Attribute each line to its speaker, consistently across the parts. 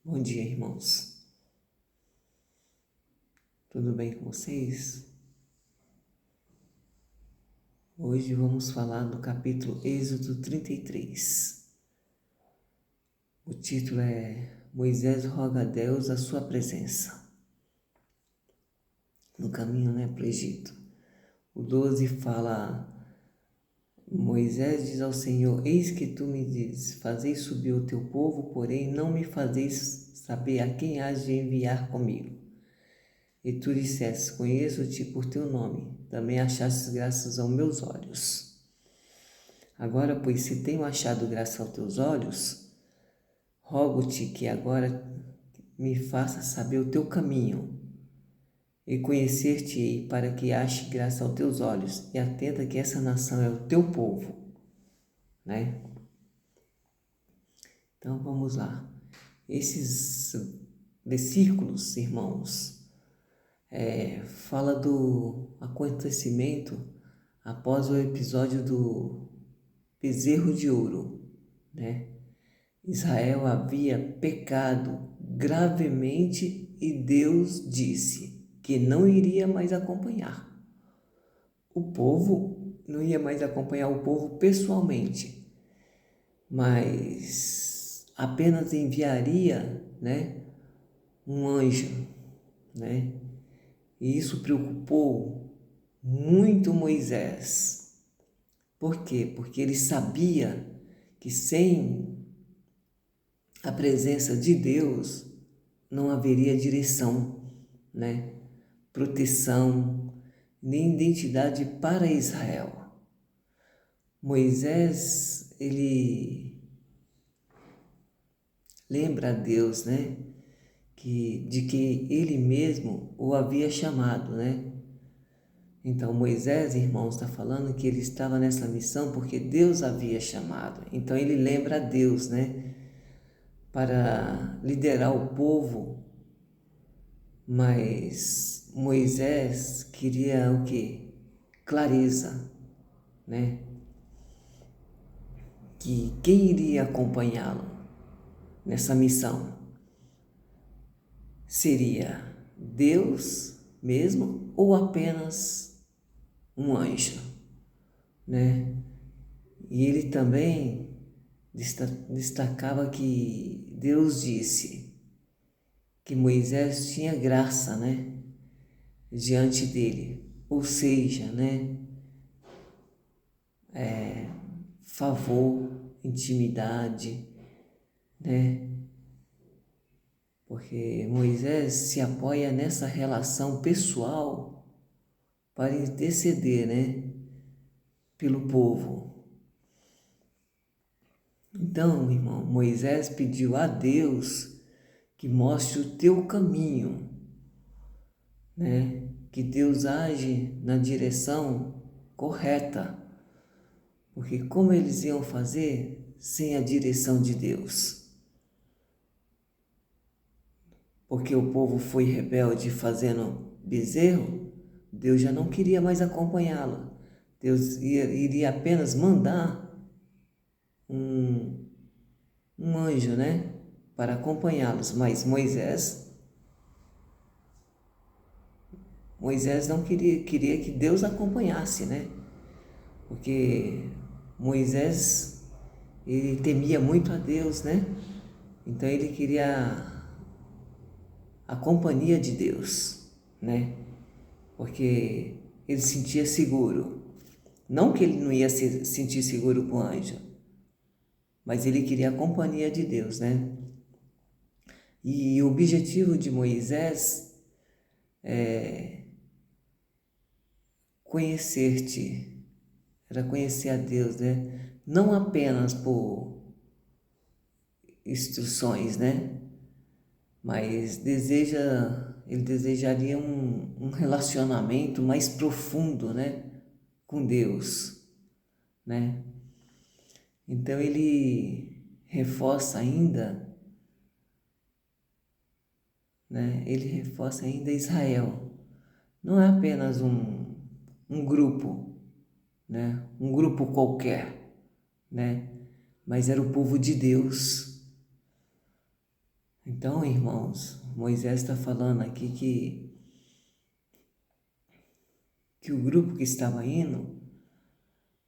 Speaker 1: Bom dia, irmãos. Tudo bem com vocês? Hoje vamos falar do capítulo Êxodo 33. O título é Moisés roga a Deus a sua presença no caminho, para o Egito. O 12 fala: Moisés diz ao Senhor: Eis que tu me dizes, fazei subir o teu povo, porém não me fazeis saber a quem hás de enviar comigo. E tu disseste: Conheço-te por teu nome, também achastes graças aos meus olhos. Agora, pois, se tenho achado graça aos teus olhos, rogo-te que agora me faça saber o teu caminho e conhecer-te-ei, para que ache graça aos teus olhos, e atenta que essa nação é o teu povo, né? Então vamos lá. Esses versículos, irmãos, fala do acontecimento após o episódio do bezerro de ouro, né? Israel havia pecado gravemente e Deus disse que não iria mais acompanhar. O povo não ia mais acompanhar o povo pessoalmente, mas apenas enviaria, um anjo, né? E isso preocupou muito Moisés. Por quê? Porque ele sabia que sem a presença de Deus não haveria direção, proteção, nem identidade para Israel. Moisés, ele lembra a Deus, de que ele mesmo o havia chamado, Então Moisés, irmãos, está falando que ele estava nessa missão porque Deus havia chamado. Então ele lembra a Deus, para liderar o povo, mas Moisés queria o quê? Clareza, que quem iria acompanhá-lo nessa missão seria Deus mesmo ou apenas um anjo, E ele também destacava que Deus disse que Moisés tinha graça, diante dele, ou seja, favor, intimidade, porque Moisés se apoia nessa relação pessoal para interceder, pelo povo. Então, irmão, Moisés pediu a Deus que mostre o teu caminho, que Deus age na direção correta, porque como eles iam fazer sem a direção de Deus? Porque o povo foi rebelde fazendo bezerro, Deus já não queria mais acompanhá-lo. Deus iria apenas mandar um anjo, para acompanhá-los. Mas Moisés não queria que Deus acompanhasse, Porque Moisés, ele temia muito a Deus, Então ele queria a companhia de Deus, Porque ele se sentia seguro. Não que ele não ia se sentir seguro com o anjo, mas ele queria a companhia de Deus, E o objetivo de Moisés é conhecer-te, era conhecer a Deus, Não apenas por instruções, Mas ele desejaria um relacionamento mais profundo, com Deus, Então ele reforça ainda, Ele reforça ainda Israel. Não é apenas um grupo, Um grupo qualquer, Mas era o povo de Deus. Então, irmãos, Moisés está falando aqui que o grupo que estava indo,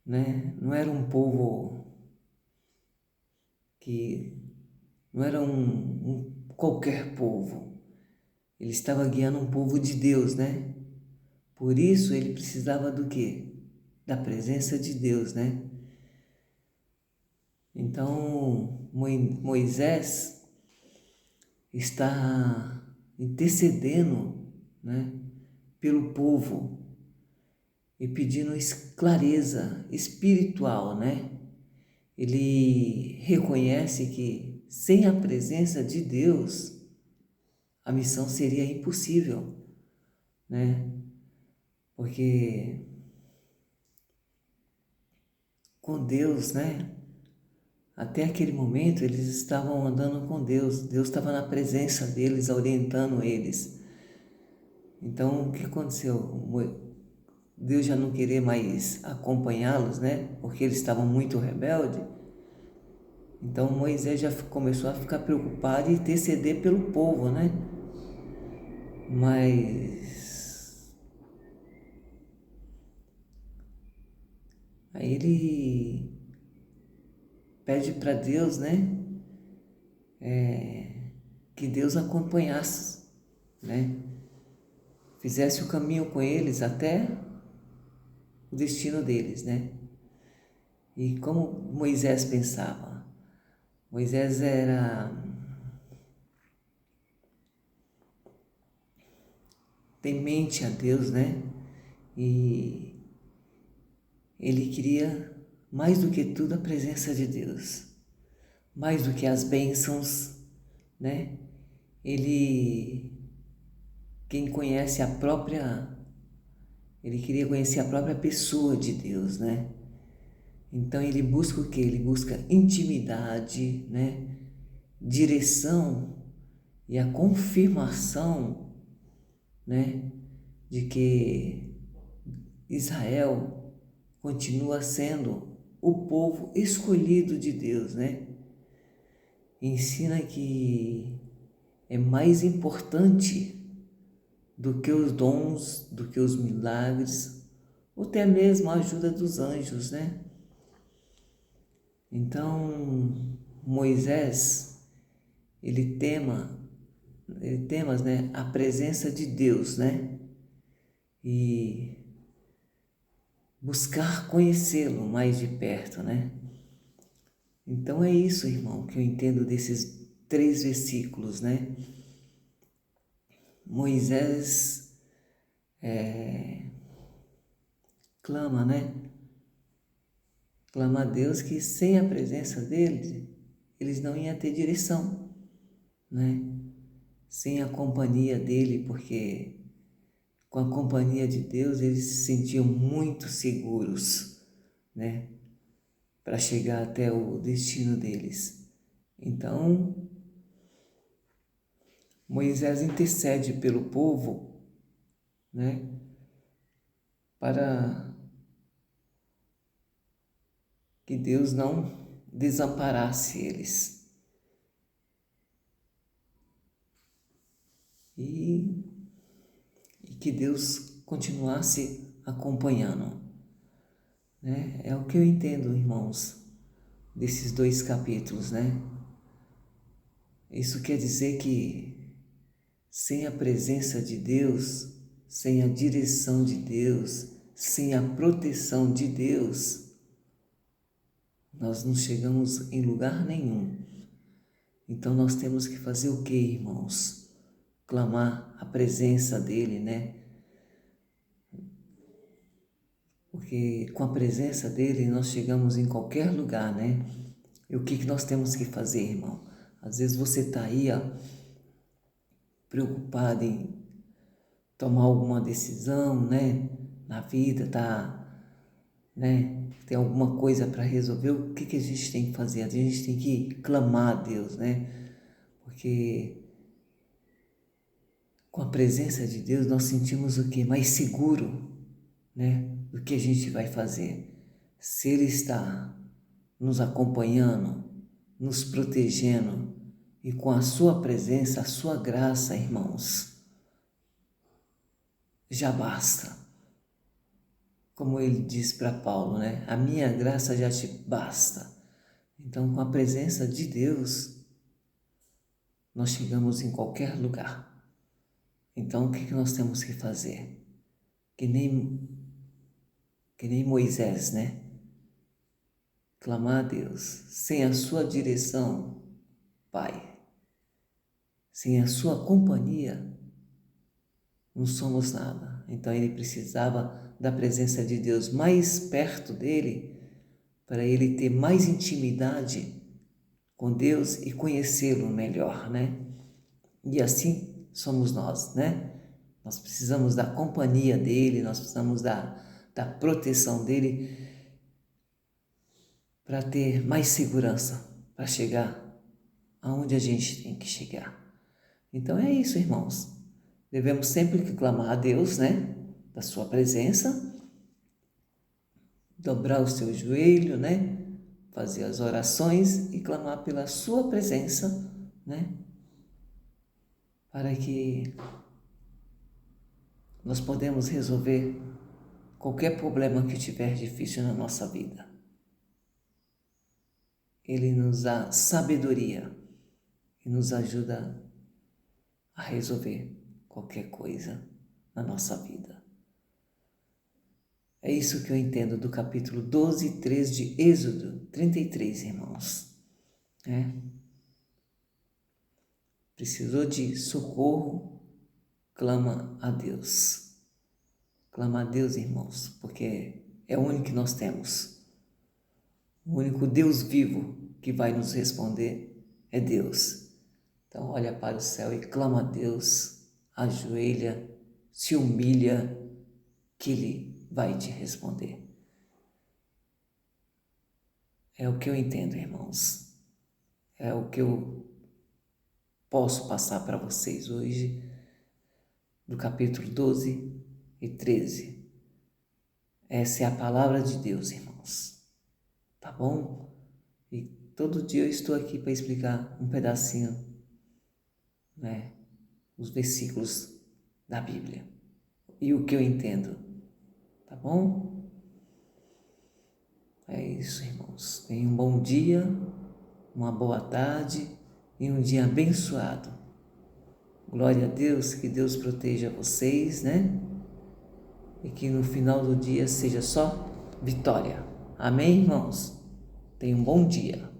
Speaker 1: né, não era um povo que não era um qualquer povo. Ele estava guiando um povo de Deus, né? Por isso ele precisava do quê? Da presença de Deus, né? Então Moisés está intercedendo, né, pelo povo e pedindo clareza espiritual, né? Ele reconhece que sem a presença de Deus a missão seria impossível, né? Porque com Deus, né? Até aquele momento eles estavam andando com Deus, Deus estava na presença deles, orientando eles. Então o que aconteceu? Deus já não queria mais acompanhá-los, né? Porque eles estavam muito rebeldes. Então Moisés já começou a ficar preocupado e interceder pelo povo, né? Mas aí ele pede para Deus, né? Que Deus acompanhasse, né? Fizesse o caminho com eles até o destino deles, né? E como Moisés pensava? Moisés era temente a Deus, né? E ele queria mais do que tudo a presença de Deus, mais do que as bênçãos, né? Ele, quem conhece a própria, ele queria conhecer a própria pessoa de Deus, né? Então ele busca o quê? Ele busca intimidade, né? Direção e a confirmação, né? De que Israel continua sendo o povo escolhido de Deus, né? Ensina que é mais importante do que os dons, do que os milagres, ou até mesmo a ajuda dos anjos, né? Então, Moisés, ele tema, né, a presença de Deus, né? E buscar conhecê-lo mais de perto, né? Então é isso, irmão, que eu entendo desses 3 versículos, né? Moisés clama, né? Clama a Deus que sem a presença dele, eles não iam ter direção, né? Sem a companhia dele, porque com a companhia de Deus eles se sentiam muito seguros, né? Para chegar até o destino deles. Então, Moisés intercede pelo povo, né? Para que Deus não desamparasse eles. E que Deus continuasse acompanhando, né? É o que eu entendo, irmãos, desses 2 capítulos, né? Isso quer dizer que sem a presença de Deus, sem a direção de Deus, sem a proteção de Deus, nós não chegamos em lugar nenhum. Então nós temos que fazer o que, irmãos? Clamar a presença dele, né? Porque com a presença dele nós chegamos em qualquer lugar, né? E o que nós temos que fazer, irmão? Às vezes você está aí, ó, preocupado em tomar alguma decisão, né? Na vida, tá, né? Tem alguma coisa para resolver. O que a gente tem que fazer? A gente tem que clamar a Deus, né? Porque com a presença de Deus nós sentimos o quê? Mais seguro, né? Do que a gente vai fazer. Se Ele está nos acompanhando, nos protegendo, E com a sua presença, a sua graça, irmãos, já basta. Como ele diz para Paulo, né? A minha graça já te basta. Então, com a presença de Deus, nós chegamos em qualquer lugar. Então, o que nós temos que fazer? Que nem Moisés, né? Clamar a Deus. Sem a sua direção, Pai, sem a sua companhia, não somos nada. Então, ele precisava da presença de Deus mais perto dele, para ele ter mais intimidade com Deus e conhecê-lo melhor, né? E assim somos nós, né? Nós precisamos da companhia dele, nós precisamos da proteção dele para ter mais segurança, para chegar aonde a gente tem que chegar. Então é isso, irmãos. Devemos sempre clamar a Deus, né? Da sua presença, dobrar o seu joelho, né? Fazer as orações e clamar pela sua presença, né? Para que nós podemos resolver qualquer problema que tiver difícil na nossa vida. Ele nos dá sabedoria e nos ajuda a resolver qualquer coisa na nossa vida. É isso que eu entendo do capítulo 12 e 3 de Êxodo 33, irmãos. Precisou de socorro, clama a Deus. Clama a Deus, irmãos, porque é o único que nós temos. O único Deus vivo que vai nos responder é Deus. Então olha para o céu e clama a Deus, ajoelha, se humilha, que Ele vai te responder. É o que eu entendo, irmãos. É o que eu posso passar para vocês hoje, do capítulo 12 e 13. Essa é a palavra de Deus, irmãos. Tá bom? E todo dia eu estou aqui para explicar um pedacinho, né? Os versículos da Bíblia. E o que eu entendo. Tá bom? É isso, irmãos. Tenham um bom dia, uma boa tarde e um dia abençoado. Glória a Deus, que Deus proteja vocês, né? E que no final do dia seja só vitória. Amém, irmãos? Tenham um bom dia.